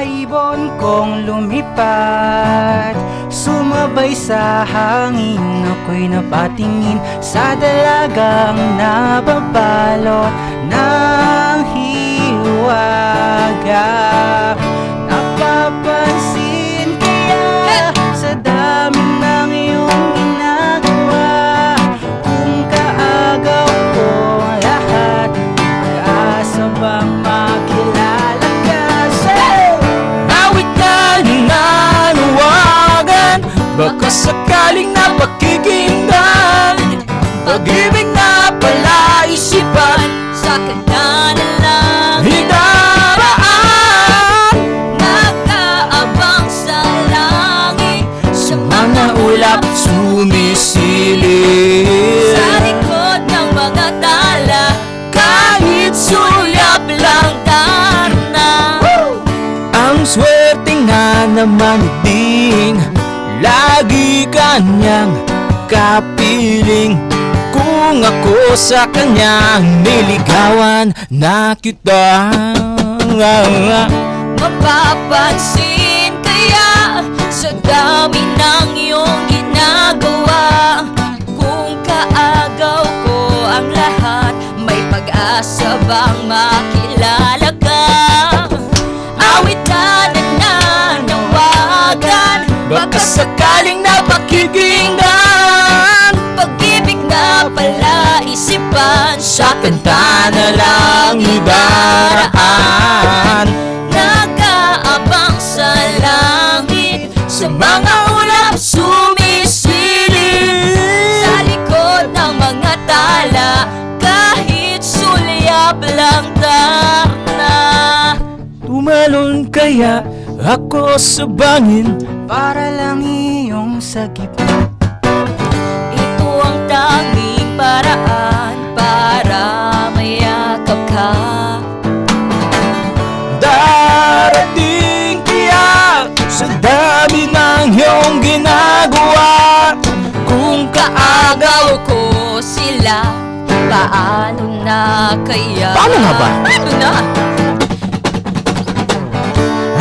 ibon kong lumipad, sumabay sa hangin. Ako'y napatingin sa dalagang nababalot ng hiwaga. Napapansin kaya sa dami ng iyong ginagawa, kung kaagaw ko lahat, pag-asa bang makilala ka? Awit na nananawagan, baka sakaling napakikinggan, pag-ibig na palaisipan, sa kanya na lang hidaraan. nag-aabang sa langit, Sa mga ulap sumisilip, sa likod ng mga tala, kahit sulyap lang. darna. Ang swerte nga naman ding lagi kanyang kapiling. Kung ako sa kanyang niligawan na kita, Mapapansin kaya sa dami ng iyong ginagawa, kung kaagaw ko ang lahat, may pag-asa bang makilala ka? Awit na nananawagan, baka sakaling napakikinggan, pag-ibig na palaisipan, sa kanta na lang idaraan. nag-aabang sa langit, Sa mga ulap sumisilip, sa likod ng mga tala, kahit sulyap lang darna. tumalon kaya ako sa bangin para lang iyong sagip. Ito ang tanging paraan para mayakap ka. Darating kaya sa dami ng iyong ginagawa, kung Kaagaw ko sila, paano na kaya? Paano nga ba? Paano na?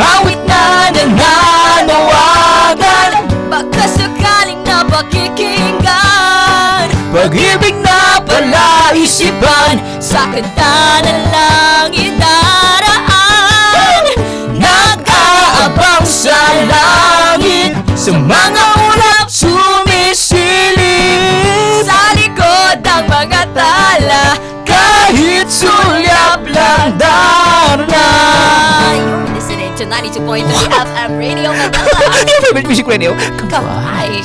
awit na nananawagan, Baka sakaling napakikinggan, pag-ibig na palaisipan, sa kanta na lang idaraan. nag-aabang sa langit, sa mga ulap sumisilip, Sa likod ng mga tala, kahit sulyap lang darna. you're listening to 92.3 FM Radio Manila. Your favorite music radio. Kawaii.